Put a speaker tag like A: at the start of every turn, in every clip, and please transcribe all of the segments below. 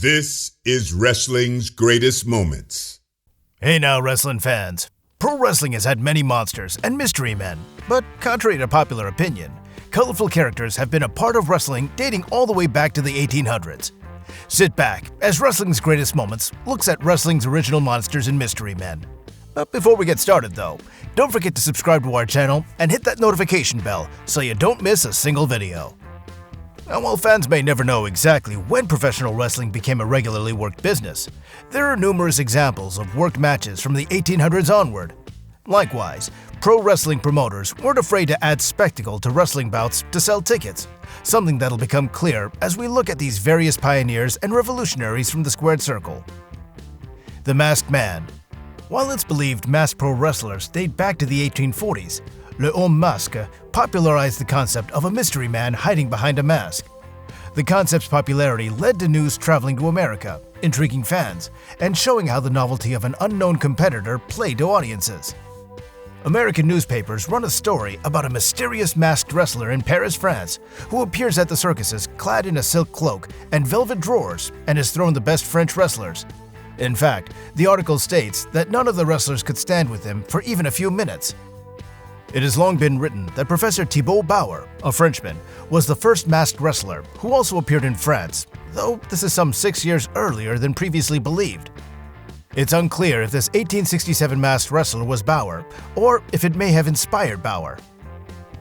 A: This is wrestling's greatest moments.
B: Hey now, wrestling fans. Pro wrestling has had many monsters and mystery men, but contrary to popular opinion, colorful characters have been a part of wrestling dating all the way back to the 1800s. Sit back as wrestling's greatest moments looks at wrestling's original monsters and mystery men. But before we get started though, don't forget to subscribe to our channel and hit that notification bell so you don't miss a single video. And while fans may never know exactly when professional wrestling became a regularly worked business, there are numerous examples of worked matches from the 1800s onward. Likewise, pro wrestling promoters weren't afraid to add spectacle to wrestling bouts to sell tickets, something that'll become clear as we look at these various pioneers and revolutionaries from the squared circle. The Masked Man. While it's believed masked pro wrestlers date back to the 1840s, Le Homme Masque popularized the concept of a mystery man hiding behind a mask. The concept's popularity led to news traveling to America, intriguing fans, and showing how the novelty of an unknown competitor played to audiences. American newspapers run a story about a mysterious masked wrestler in Paris, France, who appears at the circuses clad in a silk cloak and velvet drawers and has thrown the best French wrestlers. In fact, the article states that none of the wrestlers could stand with him for even a few minutes. It has long been written that Professor Thibaut Bauer, a Frenchman, was the first masked wrestler who also appeared in France, though this is some 6 years earlier than previously believed. It's unclear if this 1867 masked wrestler was Bauer, or if it may have inspired Bauer.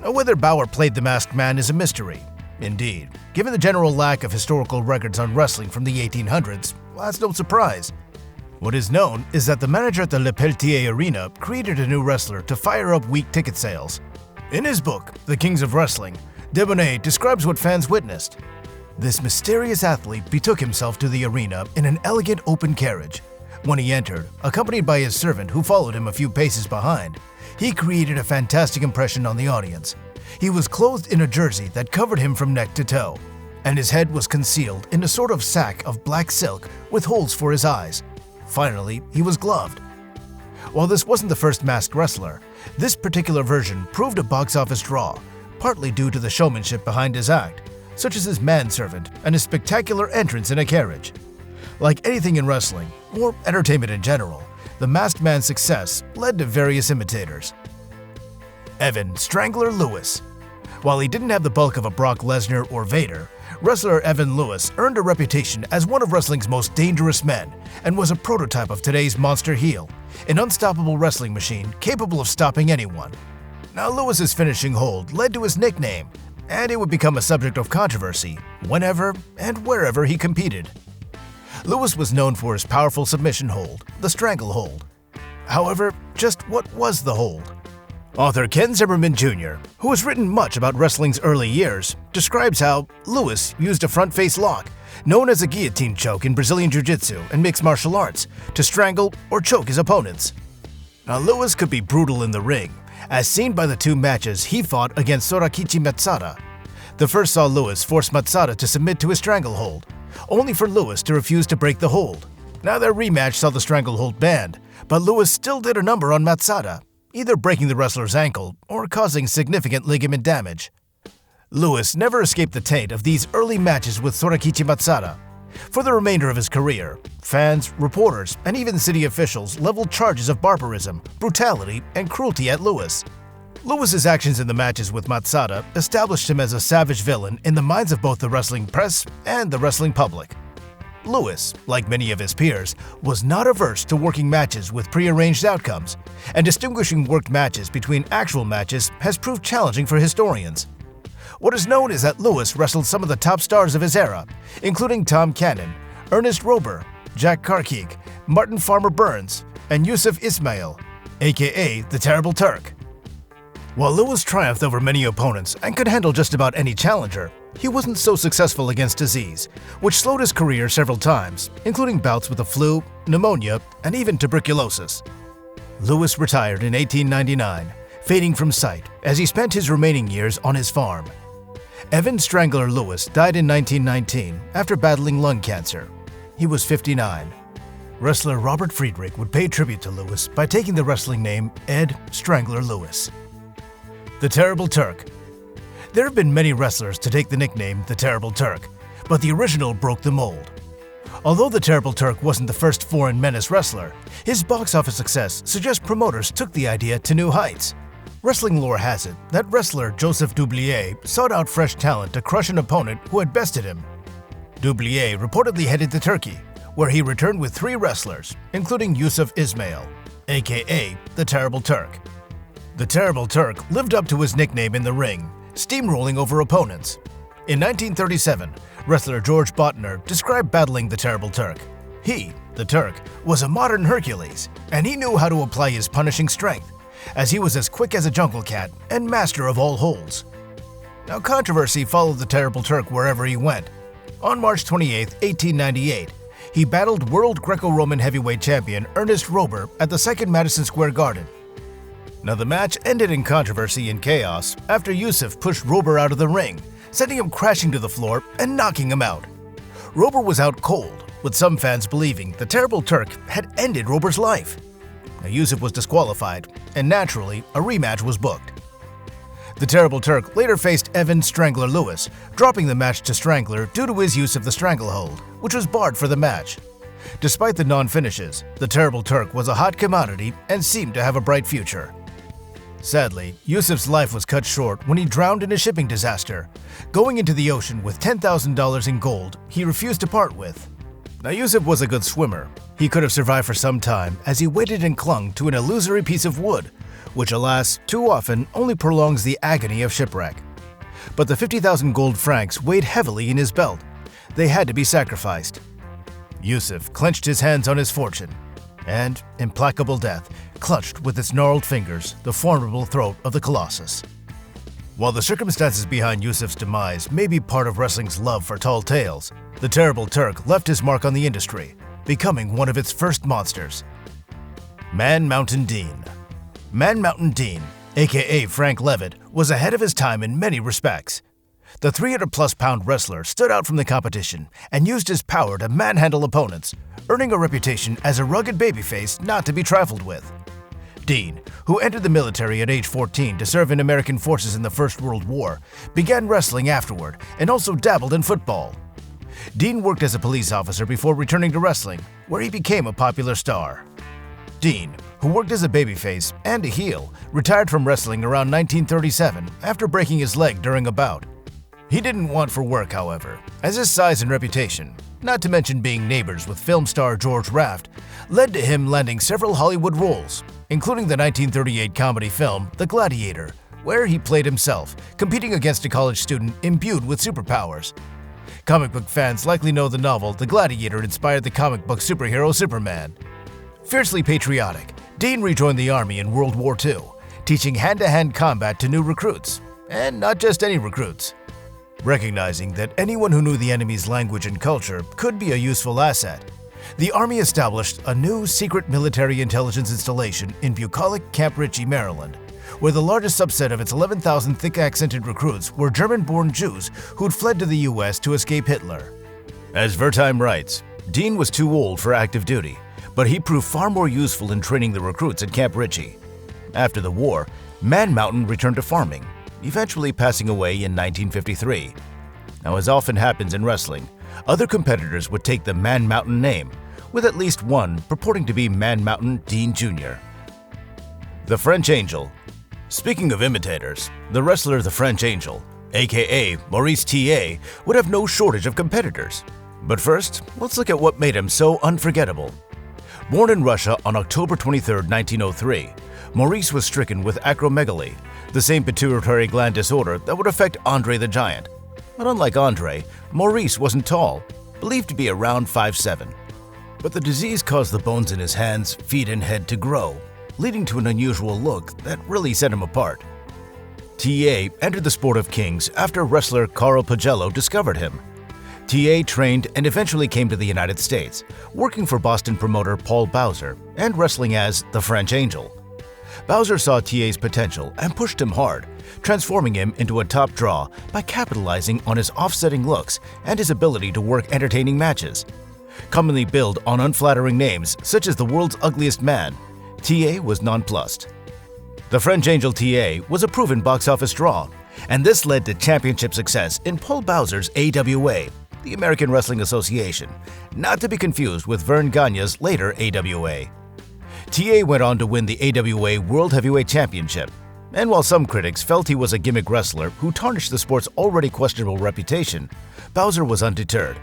B: Whether Bauer played the masked man is a mystery. Indeed, given the general lack of historical records on wrestling from the 1800s, well, that's no surprise. What is known is that the manager at the Le Pelletier Arena created a new wrestler to fire up weak ticket sales. In his book, The Kings of Wrestling, Debonnet describes what fans witnessed. This mysterious athlete betook himself to the arena in an elegant open carriage. When he entered, accompanied by his servant who followed him a few paces behind, he created a fantastic impression on the audience. He was clothed in a jersey that covered him from neck to toe, and his head was concealed in a sort of sack of black silk with holes for his eyes. Finally, he was gloved. While this wasn't the first masked wrestler, this particular version proved a box office draw, partly due to the showmanship behind his act, such as his manservant and his spectacular entrance in a carriage. Like anything in wrestling, or entertainment in general, the masked man's success led to various imitators. Evan Strangler Lewis. While he didn't have the bulk of a Brock Lesnar or Vader, wrestler Evan Lewis earned a reputation as one of wrestling's most dangerous men and was a prototype of today's monster heel, an unstoppable wrestling machine capable of stopping anyone. Now, Lewis's finishing hold led to his nickname, and it would become a subject of controversy whenever and wherever he competed. Lewis was known for his powerful submission hold, the strangle hold. However, just what was the hold? Author Ken Zimmerman Jr., who has written much about wrestling's early years, describes how Lewis used a front-face lock, known as a guillotine choke in Brazilian Jiu-Jitsu and mixed martial arts, to strangle or choke his opponents. Now, Lewis could be brutal in the ring, as seen by the two matches he fought against Sorakichi Matsuda. The first saw Lewis force Matsuda to submit to his stranglehold, only for Lewis to refuse to break the hold. Now, their rematch saw the stranglehold banned, but Lewis still did a number on Matsuda, either breaking the wrestler's ankle or causing significant ligament damage. Lewis never escaped the taint of these early matches with Sorakichi Matsuda. For the remainder of his career, fans, reporters, and even city officials leveled charges of barbarism, brutality, and cruelty at Lewis. Lewis's actions in the matches with Matsuda established him as a savage villain in the minds of both the wrestling press and the wrestling public. Lewis, like many of his peers, was not averse to working matches with prearranged outcomes, and distinguishing worked matches between actual matches has proved challenging for historians. What is known is that Lewis wrestled some of the top stars of his era, including Tom Cannon, Ernest Rober, Jack Carkeek, Martin Farmer Burns, and Yusuf Ismail, aka the Terrible Turk. While Lewis triumphed over many opponents and could handle just about any challenger, he wasn't so successful against disease, which slowed his career several times, including bouts with the flu, pneumonia, and even tuberculosis. Lewis retired in 1899, fading from sight as he spent his remaining years on his farm. Evan Strangler Lewis died in 1919 after battling lung cancer. He was 59. Wrestler Robert Friedrich would pay tribute to Lewis by taking the wrestling name Ed Strangler Lewis. The Terrible Turk. There have been many wrestlers to take the nickname The Terrible Turk, but the original broke the mold. Although the Terrible Turk wasn't the first foreign menace wrestler, his box office success suggests promoters took the idea to new heights. Wrestling lore has it that wrestler Joseph Doublier sought out fresh talent to crush an opponent who had bested him. Doublier reportedly headed to Turkey, where he returned with 3 wrestlers, including Yusuf Ismail, aka the Terrible Turk. The Terrible Turk lived up to his nickname in the ring, steamrolling over opponents. In 1937, wrestler George Botner described battling the Terrible Turk. He, the Turk, was a modern Hercules, and he knew how to apply his punishing strength, as he was as quick as a jungle cat and master of all holds. Now, controversy followed the Terrible Turk wherever he went. On March 28, 1898, he battled World Greco-Roman Heavyweight Champion Ernest Rober at the 2nd Madison Square Garden. Now, the match ended in controversy and chaos after Yusuf pushed Rober out of the ring, sending him crashing to the floor and knocking him out. Rober was out cold, with some fans believing the Terrible Turk had ended Rober's life. Now, Yusuf was disqualified, and naturally, a rematch was booked. The Terrible Turk later faced Evan Strangler Lewis, dropping the match to Strangler due to his use of the stranglehold, which was barred for the match. Despite the non-finishes, the Terrible Turk was a hot commodity and seemed to have a bright future. Sadly, Yusuf's life was cut short when he drowned in a shipping disaster, going into the ocean with $10,000 in gold he refused to part with. Now, Yusuf was a good swimmer. He could have survived for some time as he waited and clung to an illusory piece of wood, which alas, too often only prolongs the agony of shipwreck. But the 50,000 gold francs weighed heavily in his belt. They had to be sacrificed. Yusuf clenched his hands on his fortune, and implacable death clutched with its gnarled fingers the formidable throat of the Colossus. While the circumstances behind Yusuf's demise may be part of wrestling's love for tall tales, the Terrible Turk left his mark on the industry, becoming one of its first monsters. Man Mountain Dean. Man Mountain Dean, aka Frank Levitt, was ahead of his time in many respects. The 300-plus pound wrestler stood out from the competition and used his power to manhandle opponents, earning a reputation as a rugged babyface not to be trifled with. Dean, who entered the military at age 14 to serve in American forces in the First World War, began wrestling afterward and also dabbled in football. Dean worked as a police officer before returning to wrestling, where he became a popular star. Dean, who worked as a babyface and a heel, retired from wrestling around 1937 after breaking his leg during a bout. He didn't want for work, however, as his size and reputation, not to mention being neighbors with film star George Raft, led to him landing several Hollywood roles, including the 1938 comedy film The Gladiator, where he played himself, competing against a college student imbued with superpowers. Comic book fans likely know the novel The Gladiator inspired the comic book superhero Superman. Fiercely patriotic, Dean rejoined the Army in World War II, teaching hand-to-hand combat to new recruits, and not just any recruits. Recognizing that anyone who knew the enemy's language and culture could be a useful asset, the Army established a new secret military intelligence installation in bucolic Camp Ritchie, Maryland, where the largest subset of its 11,000 thick-accented recruits were German-born Jews who'd fled to the U.S. to escape Hitler. As Wertheim writes, Dean was too old for active duty, but he proved far more useful in training the recruits at Camp Ritchie. After the war, Man Mountain returned to farming, eventually passing away in 1953. Now, as often happens in wrestling, other competitors would take the Man Mountain name, with at least one purporting to be Man Mountain Dean Jr. The French Angel. Speaking of imitators, the wrestler The French Angel, aka Maurice T.A., would have no shortage of competitors. But first, let's look at what made him so unforgettable. Born in Russia on October 23, 1903, Maurice was stricken with acromegaly, the same pituitary gland disorder that would affect Andre the Giant. But unlike Andre, Maurice wasn't tall, believed to be around 5'7". But the disease caused the bones in his hands, feet, and head to grow, leading to an unusual look that really set him apart. T.A. entered the sport of kings after wrestler Carl Pagello discovered him. T.A. trained and eventually came to the United States, working for Boston promoter Paul Bowser and wrestling as the French Angel. Bowser saw T.A.'s potential and pushed him hard, transforming him into a top draw by capitalizing on his offsetting looks and his ability to work entertaining matches. Commonly billed on unflattering names such as the world's ugliest man, T.A. was nonplussed. The French Angel T.A. was a proven box office draw, and this led to championship success in Paul Bowser's AWA, the American Wrestling Association, not to be confused with Vern Gagne's later AWA. TA went on to win the AWA World Heavyweight Championship, and while some critics felt he was a gimmick wrestler who tarnished the sport's already questionable reputation, Bowser was undeterred.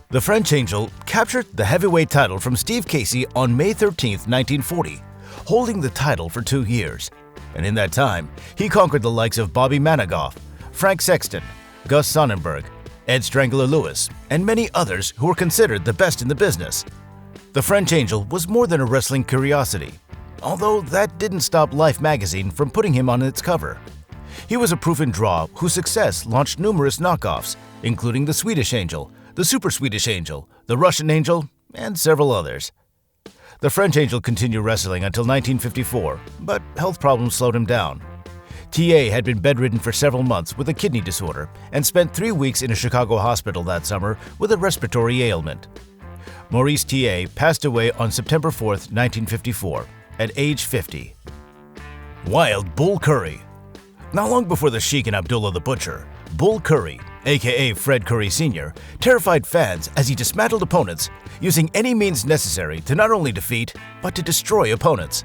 B: The French Angel captured the heavyweight title from Steve Casey on May 13, 1940, holding the title for 2 years. And in that time, he conquered the likes of Bobby Manigault, Frank Sexton, Gus Sonnenberg, Ed Strangler Lewis, and many others who were considered the best in the business. The French Angel was more than a wrestling curiosity, although that didn't stop Life magazine from putting him on its cover. He was a proven draw whose success launched numerous knockoffs, including the Swedish Angel, the Super Swedish Angel, the Russian Angel, and several others. The French Angel continued wrestling until 1954, but health problems slowed him down. TA had been bedridden for several months with a kidney disorder and spent 3 weeks in a Chicago hospital that summer with a respiratory ailment. Maurice TA passed away on September 4, 1954, at age 50. Wild Bull Curry. Not long before the Sheik and Abdullah the Butcher, Bull Curry, aka Fred Curry Sr., terrified fans as he dismantled opponents, using any means necessary to not only defeat, but to destroy opponents.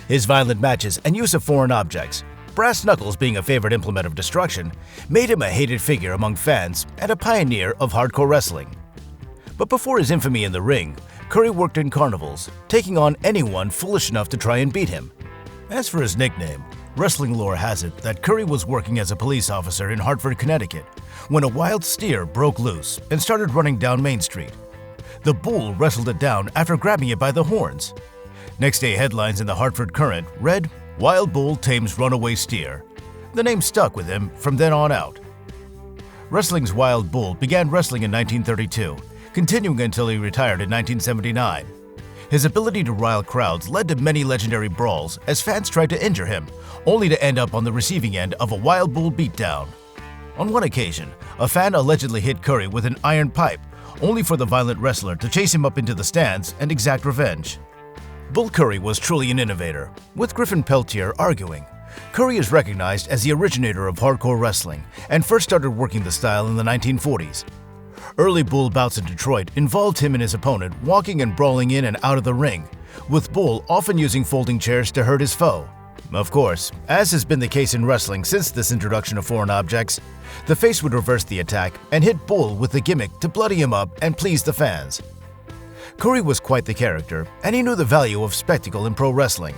B: His violent matches and use of foreign objects, brass knuckles being a favorite implement of destruction, made him a hated figure among fans and a pioneer of hardcore wrestling. But before his infamy in the ring, Curry worked in carnivals, taking on anyone foolish enough to try and beat him. As for his nickname, wrestling lore has it that Curry was working as a police officer in Hartford, Connecticut, when a wild steer broke loose and started running down Main Street. The bull wrestled it down after grabbing it by the horns. Next day headlines in the Hartford Courant read, "Wild Bull Tames Runaway Steer." The name stuck with him from then on out. Wrestling's Wild Bull began wrestling in 1932, continuing until he retired in 1979. His ability to rile crowds led to many legendary brawls as fans tried to injure him, only to end up on the receiving end of a Wild Bull beatdown. On one occasion, a fan allegedly hit Curry with an iron pipe, only for the violent wrestler to chase him up into the stands and exact revenge. Bull Curry was truly an innovator, with Griffin Peltier arguing. Curry is recognized as the originator of hardcore wrestling and first started working the style in the 1940s. Early Bull bouts in Detroit involved him and his opponent walking and brawling in and out of the ring, with Bull often using folding chairs to hurt his foe. Of course, as has been the case in wrestling since this introduction of foreign objects, the face would reverse the attack and hit Bull with the gimmick to bloody him up and please the fans. Curry was quite the character, and he knew the value of spectacle in pro wrestling.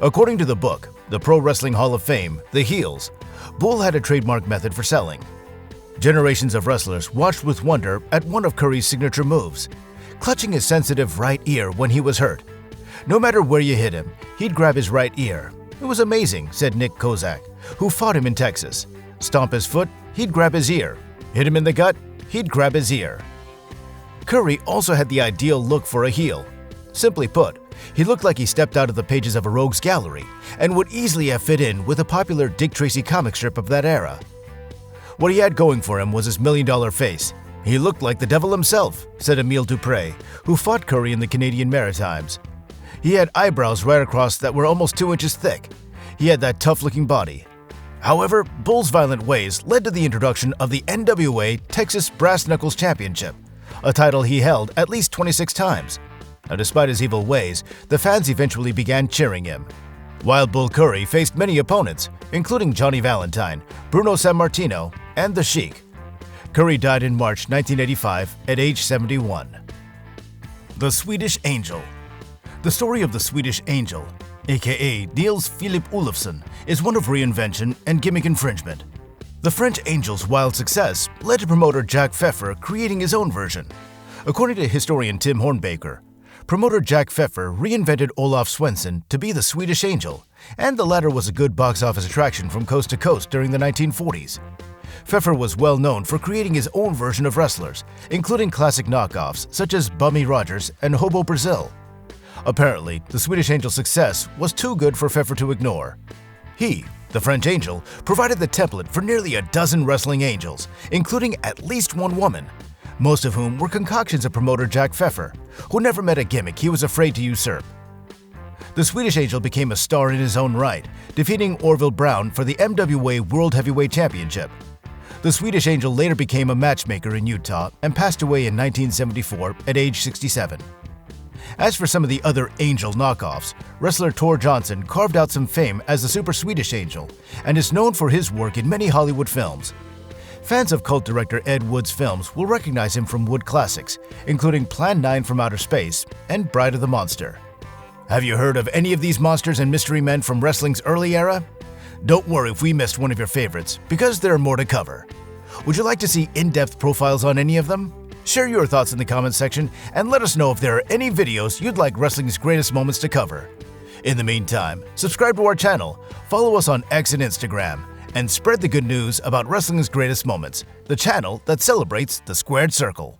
B: According to the book, The Pro Wrestling Hall of Fame, The Heels, Bull had a trademark method for selling. Generations of wrestlers watched with wonder at one of Curry's signature moves, clutching his sensitive right ear when he was hurt. No matter where you hit him, he'd grab his right ear. It was amazing, said Nick Kozak, who fought him in Texas. Stomp his foot, he'd grab his ear. Hit him in the gut, he'd grab his ear. Curry also had the ideal look for a heel. Simply put, he looked like he stepped out of the pages of a rogues gallery and would easily have fit in with a popular Dick Tracy comic strip of that era. What he had going for him was his million-dollar face. He looked like the devil himself, said Emile Dupre, who fought Curry in the Canadian Maritimes. He had eyebrows right across that were almost 2 inches thick. He had that tough-looking body. However, Bull's violent ways led to the introduction of the NWA Texas Brass Knuckles Championship, a title he held at least 26 times. Now, despite his evil ways, the fans eventually began cheering him. Wild Bull Curry faced many opponents, including Johnny Valentine, Bruno Sammartino, and The Sheik. Curry died in March 1985 at age 71. The Swedish Angel. The story of the Swedish Angel, aka Niels Philip Olofsson, is one of reinvention and gimmick infringement. The French Angel's wild success led to promoter Jack Pfeffer creating his own version. According to historian Tim Hornbaker, promoter Jack Pfeffer reinvented Olaf Svensson to be the Swedish Angel, and the latter was a good box office attraction from coast to coast during the 1940s. Pfeffer was well known for creating his own version of wrestlers, including classic knockoffs such as Bummy Rogers and Hobo Brazil. Apparently, the Swedish Angel's success was too good for Pfeffer to ignore. He, the French Angel, provided the template for nearly a dozen wrestling angels, including at least one woman, most of whom were concoctions of promoter Jack Pfeffer, who never met a gimmick he was afraid to usurp. The Swedish Angel became a star in his own right, defeating Orville Brown for the MWA World Heavyweight Championship. The Swedish Angel later became a matchmaker in Utah and passed away in 1974 at age 67. As for some of the other Angel knockoffs, wrestler Tor Johnson carved out some fame as the Super Swedish Angel and is known for his work in many Hollywood films. Fans of cult director Ed Wood's films will recognize him from Wood classics, including Plan 9 from Outer Space and Bride of the Monster. Have you heard of any of these monsters and mystery men from wrestling's early era? Don't worry if we missed one of your favorites, because there are more to cover. Would you like to see in-depth profiles on any of them? Share your thoughts in the comments section and let us know if there are any videos you'd like wrestling's greatest moments to cover. In the meantime, subscribe to our channel, follow us on X and Instagram, and spread the good news about wrestling's greatest moments, the channel that celebrates the squared circle.